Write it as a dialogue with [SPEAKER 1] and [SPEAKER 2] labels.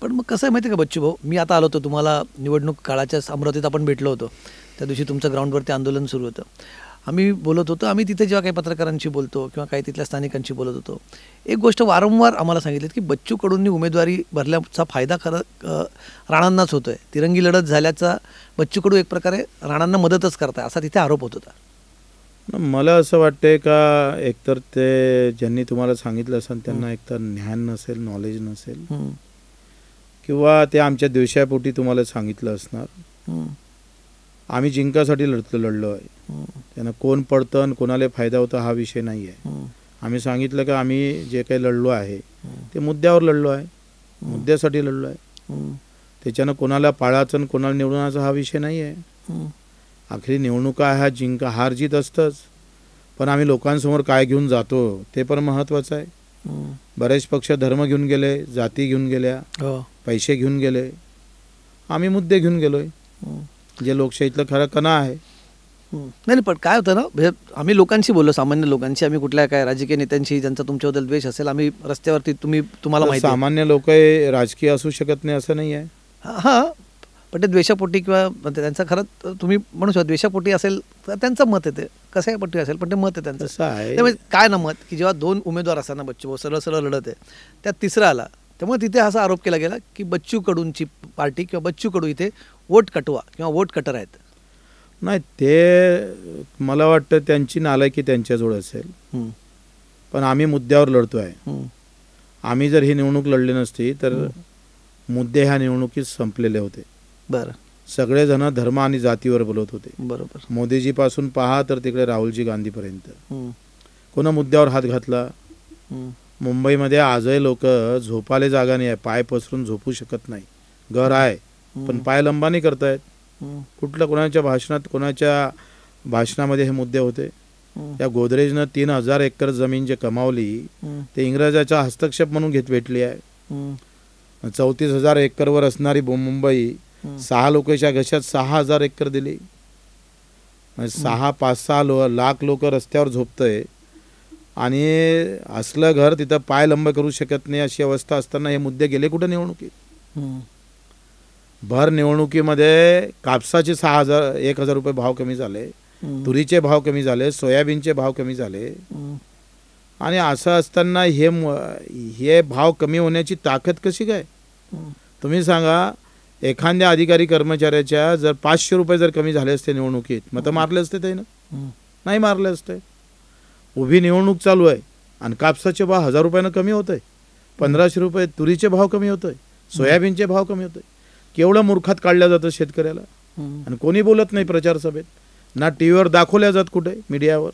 [SPEAKER 1] पण मग कसं आहे माहिती आहे का बच्चू भाऊ, मी आता आलो होतो तुम्हाला निवडणूक काळाच्या अमरावतीत आपण भेटलो होतो. त्या दिवशी तुमचं ग्राउंडवरती आंदोलन सुरू होतं. आम्ही बोलत होतो, आम्ही तिथे जेव्हा काही पत्रकारांशी बोलतो किंवा काही तिथल्या स्थानिकांशी बोलत होतो, एक गोष्ट वारंवार आम्हाला सांगितली की बच्चू कडूंनी उमेदवारी भरल्याचा फायदा खरं राणांनाच होतोय. तिरंगी लढत झाल्याचा बच्चू कडू एक प्रकारे राणांना मदतच करताय असा तिथे आरोप होत होता.
[SPEAKER 2] मला असं वाटतंय का एकतर ते ज्यांनी तुम्हाला सांगितलं असेल त्यांना एकतर ज्ञान नसेल, नॉलेज नसेल, किंवा ते आमच्या द्वेषापोटी तुम्हाला सांगितलं असणार. आम्ही जिंकासाठी लढलो आहे. त्यांना कोण पडतं आणि कोणाला फायदा होता हा विषय नाही आहे. आम्ही सांगितलं का आम्ही जे काही लढलो आहे ते मुद्द्यावर लढलो आहे, मुद्द्यासाठी लढलो आहे. त्याच्यानं कोणाला पाळाचं आणि कोणाला निवडण्याचा हा विषय नाही आहे. आखरी निवडणुका ह्या हार जीत असतंच, पण आम्ही लोकांसमोर काय घेऊन जातो ते पण महत्त्वाचं आहे. बरेच पक्ष धर्म घेऊन गेले, जाती घेऊन गेल्या, पैसे घेऊन गेले. आम्ही मुद्दे घेऊन गेलोय, जे लोकशाहीतलं खरं कणा आहे.
[SPEAKER 1] नाही पण काय होतं ना, म्हणजे आम्ही लोकांशी बोललो, सामान्य लोकांशी. आम्ही कुठल्या काय राजकीय नेत्यांशी ज्यांचा तुमच्याबद्दल द्वेष असेल, आम्ही रस्त्यावरती तुम्हाला माहिती आहे.
[SPEAKER 2] सामान्य लोक राजकीय असू शकत नाही असं नाही आहे.
[SPEAKER 1] हां, पण ते द्वेषापोटी किंवा त्यांचं खरं तुम्ही म्हणू शकता द्वेषापोटी असेल तर त्यांचं मत आहे, ते कशाही पट्टी असेल पण ते मत आहे त्यांचं.
[SPEAKER 2] असं आहे
[SPEAKER 1] त्यामुळे काय ना मत की जेव्हा 2 उमेदवार असताना बच्चू भाऊ सरळ सरळ लढत आहे, त्यात तिसरा आला, त्यामुळे तिथे असा आरोप केला गेला की बच्चू कडूंची पार्टी किंवा बच्चू कडू इथे वोट कटवा किंवा वोट कटर आहेत.
[SPEAKER 2] नाही, ते मला वाटतं त्यांची नालायकी त्यांच्याजवळ असेल. पण आम्ही मुद्द्यावर लढतो आहे. आम्ही जर ही निवडणूक लढली नसती तर मुद्दे ह्या निवडणुकीत संपलेले होते.
[SPEAKER 1] बरं,
[SPEAKER 2] सगळेजण धर्म आणि जातीवर बोलत होते.
[SPEAKER 1] बरोबर.
[SPEAKER 2] मोदीजीपासून पहा तर तिकडे राहुलजी गांधीपर्यंत कोणा मुद्द्यावर हात घातला. मुंबईमध्ये आजही लोक झोपाले जागा नाही आहे, पाय पसरून झोपू शकत नाही. घर आहे पण पाय लंबा नाही करतायत. कुठल्या कोणाच्या भाषणामध्ये हे मुद्दे होते. त्या गोदरेजनं 3,000 एकर जमीन जे कमावली ते इंग्रजाचा हस्तक्षेप म्हणून भेटली आहे. 34,000 एकरवर असणारी मुंबई 6 लोकांच्या घशात 6,000 एकर दिली. 5-6 लाख लोक रस्त्यावर झोपतंय आणि असलं घर तिथं पाय लंब करू शकत नाही अशी अवस्था असताना हे मुद्दे गेले कुठे निवडणुकीत? भर निवडणुकीमध्ये कापसाचे 1,000 रुपये भाव कमी झाले, तुरीचे भाव कमी झाले, सोयाबीनचे भाव कमी झाले. आणि असं असताना हे भाव कमी होण्याची ताकद कशी काय? तुम्ही सांगा, एखाद्या अधिकारी कर्मचाऱ्याच्या जर 500 रुपये जर कमी झाले असते निवडणुकीत, मग तर मारले असते ते ना? नाही मारले असते. उभी निवडणूक चालू आहे आणि कापसाचे भाव 1,000 रुपयानं कमी होत आहे, 1,500 रुपये तुरीचे भाव कमी होत आहे, सोयाबीनचे भाव कमी होत आहे. केवढं मूर्खात काढल्या जातं शेतकऱ्याला. आणि कोणी बोलत नाही प्रचार सभेत, ना टी व्हीवर दाखवल्या जात कुठे मीडियावर.